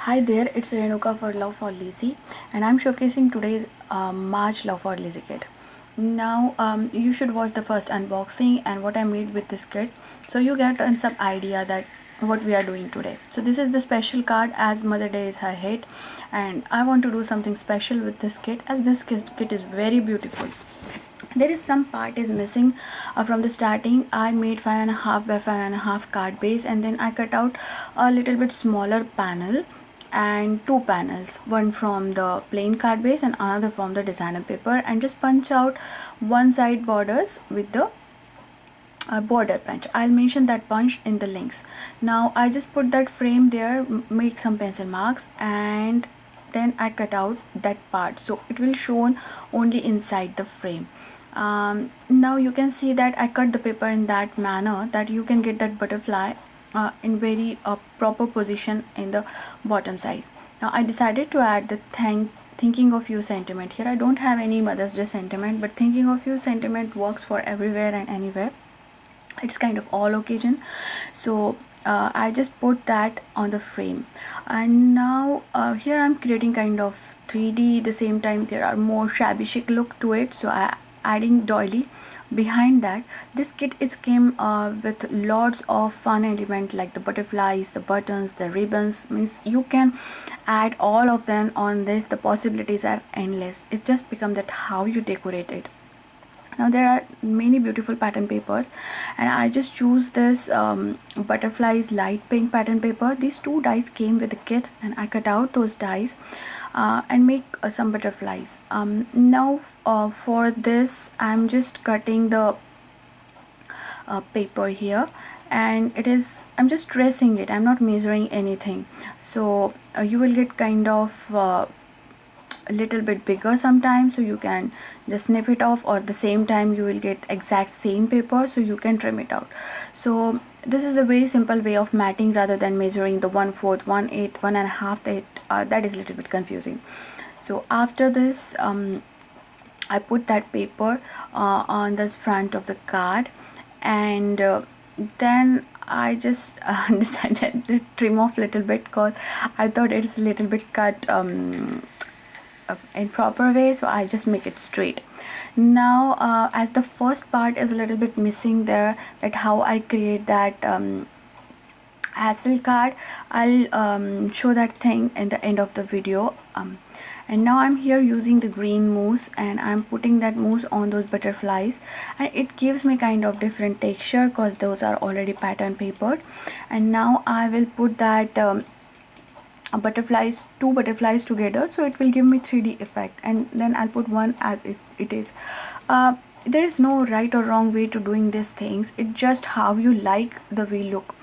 Hi there, it's Renuka for Love for Lazy, and I'm showcasing today's March Love for Lazy kit. Now, you should watch the first unboxing and what I made with this kit, so you get some idea that what we are doing today. So this is the special card as Mother Day is her hit, and I want to do something special with this kit as this kit is very beautiful. There is some part is missing from the starting. I made 5.5 by 5.5 card base, and then I cut out a little bit smaller panel and two panels, one from the plain card base and another from the designer paper, and just punch out one side borders with the border punch. I'll mention that punch in the links. Now I just put that frame there, make some pencil marks, and then I cut out that part so it will shown only inside the frame. Now you can see that I cut the paper in that manner that you can get that butterfly in very proper position in the bottom side. Now I decided to add the thinking of you sentiment here. I don't have any Mother's Day sentiment, but thinking of you sentiment works for everywhere and anywhere. It's kind of all occasion, so I just put that on the frame. And now here I'm creating kind of 3D. The same time there are more shabby chic look to it, so I adding doily behind that. This kit is came with lots of fun element like the butterflies, the buttons, the ribbons. Means you can add all of them on this. The possibilities are endless. It's just become that how you decorate it. Now there are many beautiful pattern papers, and I just choose this butterflies light pink pattern paper. These two dies came with the kit, and I cut out those dies and make some butterflies. Now for this I'm just cutting the paper here, and I'm just tracing it. I'm not measuring anything, so you will get kind of a little bit bigger sometimes, so you can just snip it off, or the same time you will get exact same paper, so you can trim it out. So this is a very simple way of matting rather than measuring the 1/4, 1/8, 1.5. That is a little bit confusing. So after this I put that paper on this front of the card, and then I just decided to trim off a little bit because I thought it's a little bit cut in proper way, so I just make it straight. Now as the first part is a little bit missing there, that how I create that hassle card, I'll show that thing in the end of the video. And now I'm here using the green mousse, and I'm putting that mousse on those butterflies, and it gives me kind of different texture because those are already pattern papered. And now I will put that two butterflies together, so it will give me 3D effect, and then I'll put one as it is. There is no right or wrong way to doing these things. It's just how you like the way look.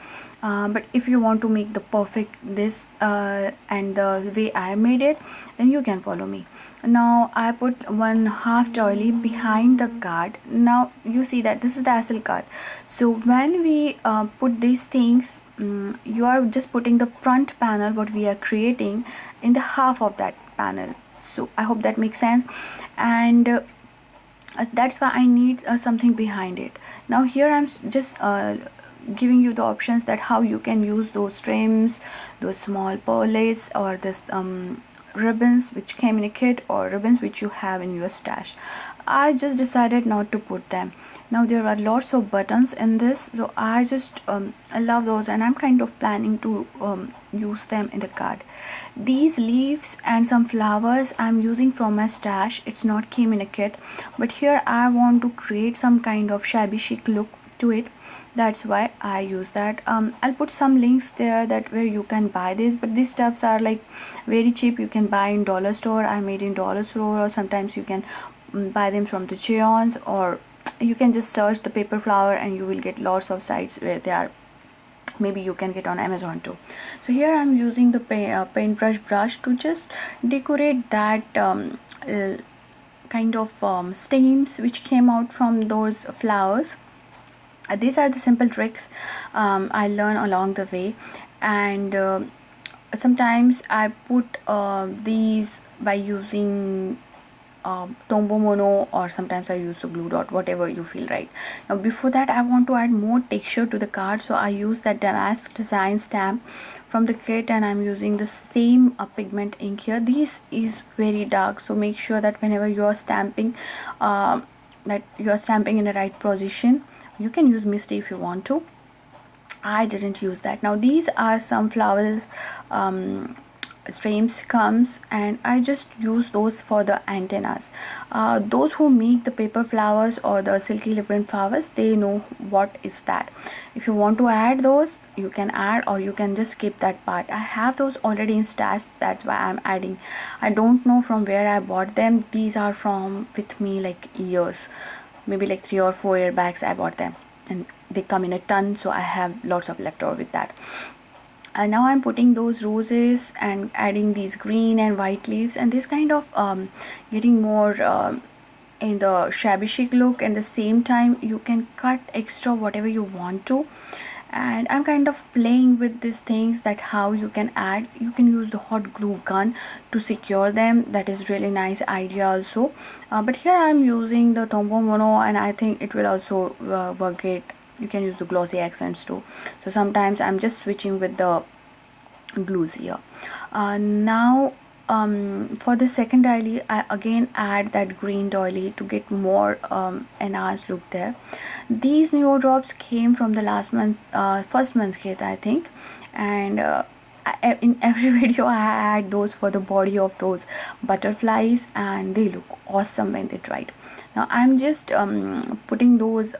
But if you want to make the perfect this and the way I made it, then you can follow me. Now I put 1/2 doily behind the card. Now you see that this is the asset card, so when we put these things, you are just putting the front panel what we are creating in the half of that panel. So I hope that makes sense, and that's why I need something behind it. Now here I'm just giving you the options that how you can use those trims, those small pearls, or this ribbons which came in a kit, or ribbons which you have in your stash. I just decided not to put them. Now there are lots of buttons in this, so I just I love those, and I'm kind of planning to use them in the card. These leaves and some flowers I'm using from my stash. It's not came in a kit, but here I want to create some kind of shabby chic look to it. That's why I use that. I'll put some links there that where you can buy this, but these stuffs are like very cheap. You can buy in dollar store. I made in dollar store, or sometimes you can buy them from the Cheons, or you can just search the paper flower and you will get lots of sites where they are. Maybe you can get on Amazon too. So here I'm using the paintbrush brush to just decorate that kind of stems which came out from those flowers. These are the simple tricks I learn along the way, and sometimes I put these by using Tombow Mono, or sometimes I use the glue dot, whatever you feel right. Now before that I want to add more texture to the card, so I use that damask design stamp from the kit, and I'm using the same pigment ink here. This is very dark, so make sure that whenever you are stamping, that you are stamping in the right position. You can use misty if you want to. I didn't use that. Now these are some flowers, streams comes, and I just use those for the antennas. Those who make the paper flowers or the silky ribbon flowers, they know what is that. If you want to add those, you can add, or you can just skip that part. I have those already in stash, that's why I'm adding. I don't know from where I bought them. These are from with me like years, maybe like 3 or 4 year bags I bought them, and they come in a ton, so I have lots of leftover with that. And now I'm putting those roses and adding these green and white leaves, and this kind of getting more in the shabby chic look. And the same time you can cut extra whatever you want to, and I'm kind of playing with these things, that how you can add. You can use the hot glue gun to secure them. That is really nice idea also. But here I'm using the Tombow Mono, and I think it will also work great. You can use the glossy accents too. So sometimes I'm just switching with the glues here. Now for the second doily, I again add that green doily to get more enhanced look there. These new drops came from the last month, first month's kit I think, and in every video I add those for the body of those butterflies, and they look awesome when they dried. Now I'm just putting those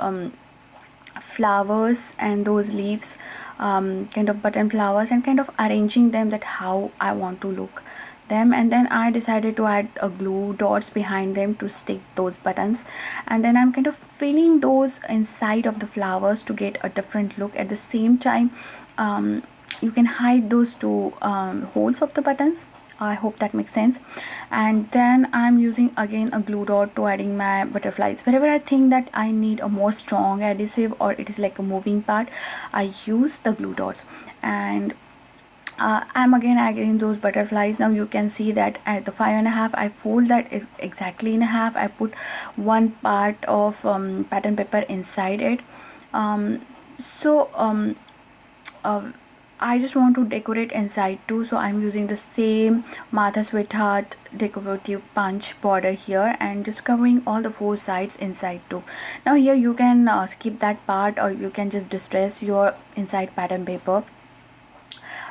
flowers and those leaves, kind of button flowers, and kind of arranging them that how I want to look them. And then I decided to add a glue dots behind them to stick those buttons, and then I'm kind of filling those inside of the flowers to get a different look. At the same time, you can hide those two holes of the buttons. I hope that makes sense. And then I'm using again a glue dot to adding my butterflies. Wherever I think that I need a more strong adhesive, or it is like a moving part, I use the glue dots. And I'm again adding those butterflies. Now you can see that at the 5.5 I fold that exactly in half. I put one part of pattern paper inside it. So I just want to decorate inside too, so I'm using the same Martha Sweetheart decorative punch border here, and just covering all the 4 sides inside too. Now here you can skip that part, or you can just distress your inside pattern paper.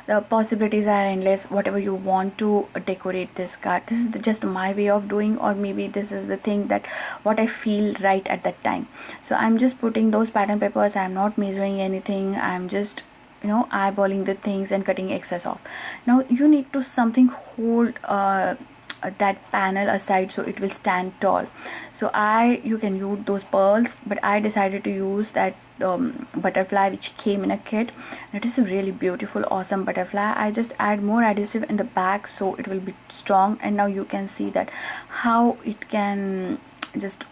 The possibilities are endless, whatever you want to decorate this card. This is just my way of doing, or maybe this is the thing that what I feel right at that time. So I'm just putting those pattern papers. I'm not measuring anything. I'm just eyeballing the things and cutting excess off. Now you need to something hold that panel aside so it will stand tall. So you can use those pearls, but I decided to use that butterfly which came in a kit. It is a really beautiful, awesome butterfly. I just add more adhesive in the back so it will be strong. And now you can see that how it can just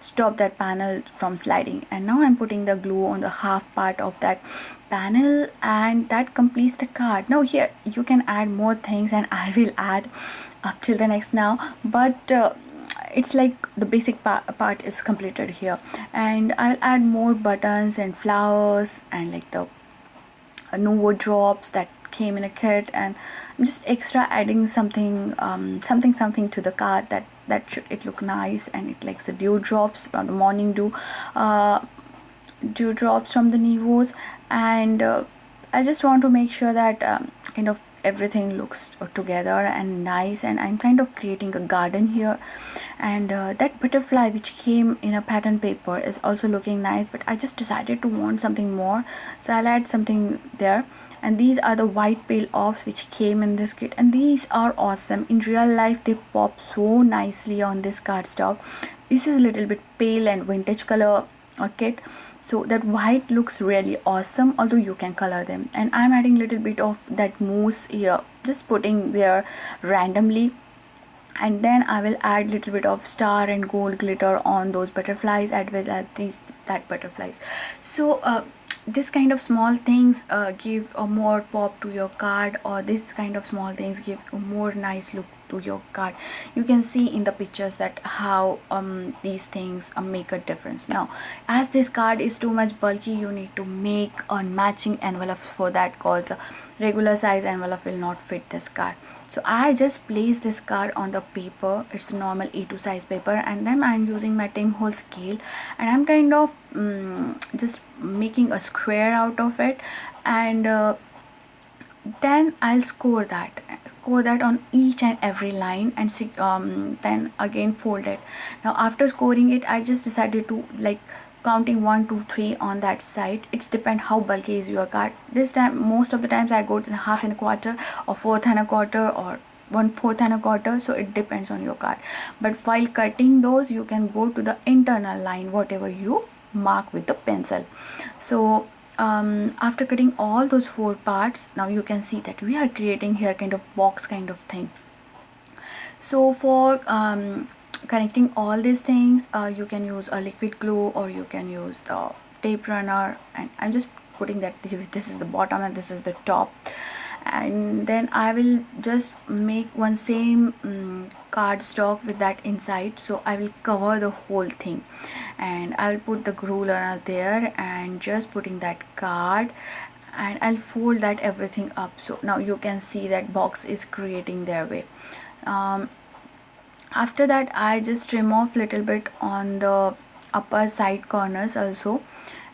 stop that panel from sliding. And now I'm putting the glue on the half part of that panel, and that completes the card. Now here you can add more things, and I will add up till the next now, but it's like the basic part is completed here, and I'll add more buttons and flowers and like the Nouveau drops that came in a kit. And I'm just extra adding something something to the card that should it look nice. And it likes the dew drops from the morning dew, dew drops from the Nouveaus. And I just want to make sure that kind of everything looks together and nice. And I'm kind of creating a garden here. And that butterfly which came in a pattern paper is also looking nice, but I just decided to want something more, so I'll add something there. And these are the white pale offs which came in this kit, and these are awesome. In real life they pop so nicely on this cardstock. This is a little bit pale and vintage color kit, so that white looks really awesome, although you can color them. And I'm adding a little bit of that mousse here, just putting there randomly. And then I will add little bit of star and gold glitter on those butterflies as well as that butterflies. So this kind of small things give a more pop to your card, or this kind of small things give a more nice look to your card. You can see in the pictures that how these things make a difference. Now as this card is too much bulky, you need to make a matching envelope for that, cause the regular size envelope will not fit this card. So I just place this card on the paper. It's normal A2 size paper, and then I'm using my Tim Hole scale, and I'm kind of just making a square out of it, and then I'll score that on each and every line, and see, then again fold it. Now after scoring it, I just decided to like counting 1 2 3 on that side. It's depend how bulky is your card. This time most of the times I go to half and a quarter, or fourth and a quarter, or 1/4 and a quarter, so it depends on your card. But while cutting those, you can go to the internal line, whatever you mark with the pencil. So after cutting all those 4 parts, now you can see that we are creating here kind of box kind of thing. So for connecting all these things, you can use a liquid glue, or you can use the tape runner, and I'm just putting that this is the bottom and this is the top. And then I will just make one same cardstock with that inside, so I will cover the whole thing, and I will put the glue runner there and just putting that card, and I'll fold that everything up. So now you can see that box is creating their way. After that, I just trim off little bit on the upper side corners also,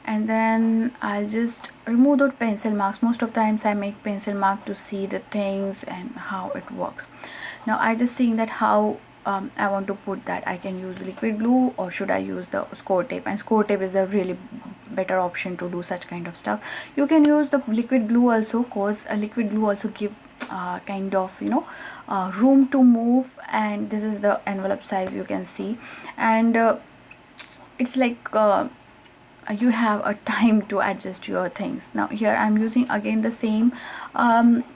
and then I'll just remove those pencil marks. Most of the times I make pencil mark to see the things and how it works. Now I just seeing that how I want to put that. I can use liquid glue, or should I use the score tape, and score tape is a really better option to do such kind of stuff. You can use the liquid glue also, cause a liquid glue also give kind of room to move, and this is the envelope size you can see, and it's like you have a time to adjust your things. Now here I'm using again the same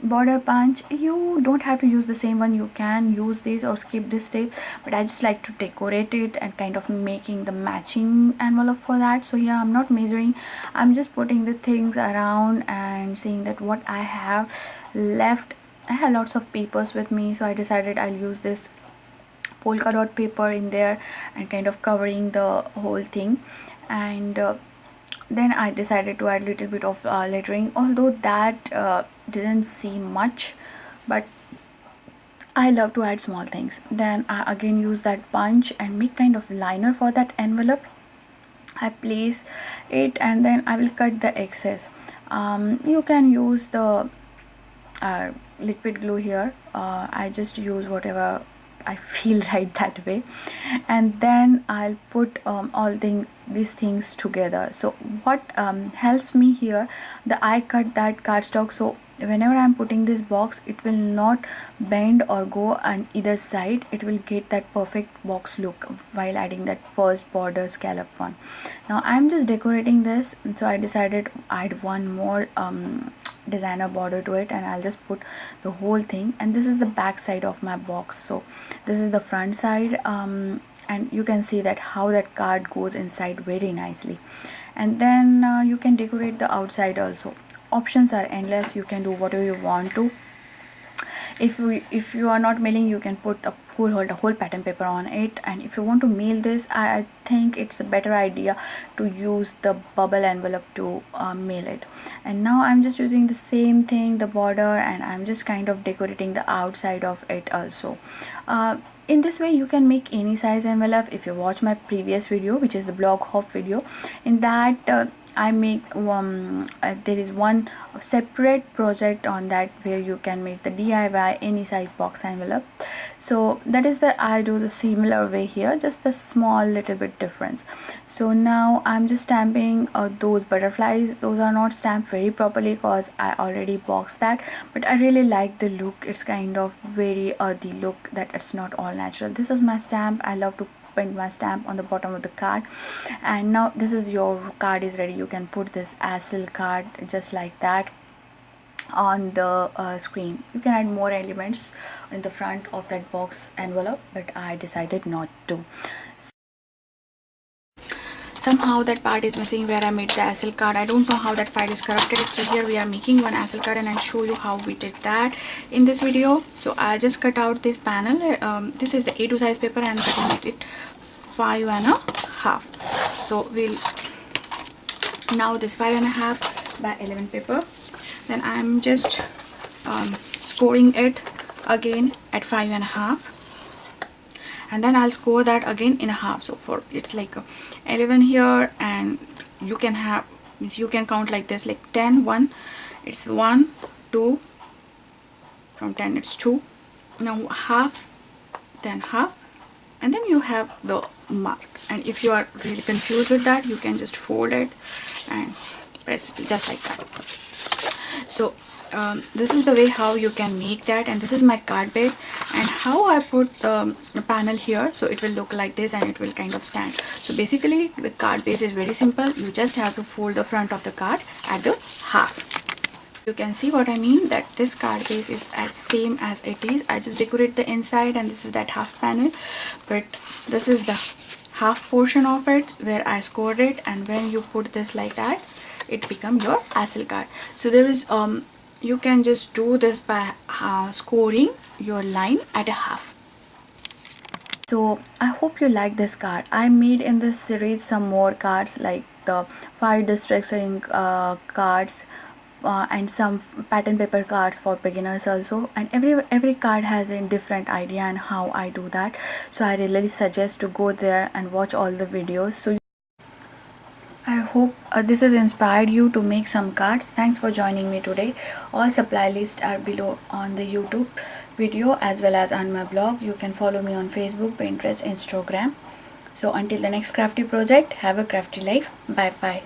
border punch. You don't have to use the same one, you can use this or skip this step, but I just like to decorate it and kind of making the matching envelope for that. So here I'm not measuring, I'm just putting the things around and seeing that what I have left. I have lots of papers with me, so I decided I'll use this polka dot paper in there and kind of covering the whole thing. And then I decided to add a little bit of lettering, although that didn't see much, but I love to add small things. Then I again use that punch and make kind of liner for that envelope. I place it, and then I will cut the excess. You can use the liquid glue here. I just use whatever I feel right that way, and then I'll put all these things together. So what helps me here, I cut that cardstock, so whenever I'm putting this box, it will not bend or go on either side. It will get that perfect box look while adding that first border scallop one. Now I'm just decorating this, so I decided I'd one more designer border to it, and I'll just put the whole thing. And this is the back side of my box, so this is the front side, and you can see that how that card goes inside very nicely. And then you can decorate the outside also. Options are endless, you can do whatever you want to. If you are not mailing, you can put a whole pattern paper on it, and if you want to mail this, I think it's a better idea to use the bubble envelope to mail it. And now I'm just using the same thing, the border, and I'm just kind of decorating the outside of it also. In this way you can make any size envelope. If you watch my previous video, which is the blog hop video, in that I make there is one separate project on that where you can make the DIY any size box envelope. So that is I do the similar way here, just the small little bit difference. So now I'm just stamping those butterflies. Those are not stamped very properly because I already boxed that, but I really like the look. It's kind of very earthy look, that it's not all natural. This is my stamp. I love to print my stamp on the bottom of the card. And now this is your card is ready. You can put this ASL card just like that on the screen. You can add more elements in the front of that box envelope, but I decided not to. somehow that part is missing where I made the ASL card. I don't know how that file is corrupted. So here we are making one ASL card, and I'll show you how we did that in this video. So I just cut out this panel. This is the A2 size paper, and cutting it 5.5. So we'll now this 5.5 by 11 paper. Then I'm just scoring it again at 5.5, and then I'll score that again in a half. So for it's like 11 here, and you can have, you can count like this, like 10, 1, it's 1, 2, from 10 it's 2, now half, then half, and then you have the mark. And if you are really confused with that, you can just fold it and press it just like that. So this is the way how you can make that, and this is my card base, and how I put the panel here, so it will look like this and it will kind of stand. So basically the card base is very simple. You just have to fold the front of the card at the half. You can see what I mean, that this card base is as same as it is. I just decorate the inside, and this is that half panel, but this is the half portion of it where I scored it, and when you put this like that, it becomes your ASL card. So there is you can just do this by scoring your line at a half. So I hope you like this card. I made in this series some more cards, like the 5 districts cards, and some pattern paper cards for beginners also, and every card has a different idea and how I do that. So I really suggest to go there and watch all the videos. So I hope this has inspired you to make some cards. Thanks for joining me today. All supply lists are below on the YouTube video as well as on my blog. You can follow me on Facebook, Pinterest, Instagram. So until the next crafty project, have a crafty life. Bye bye.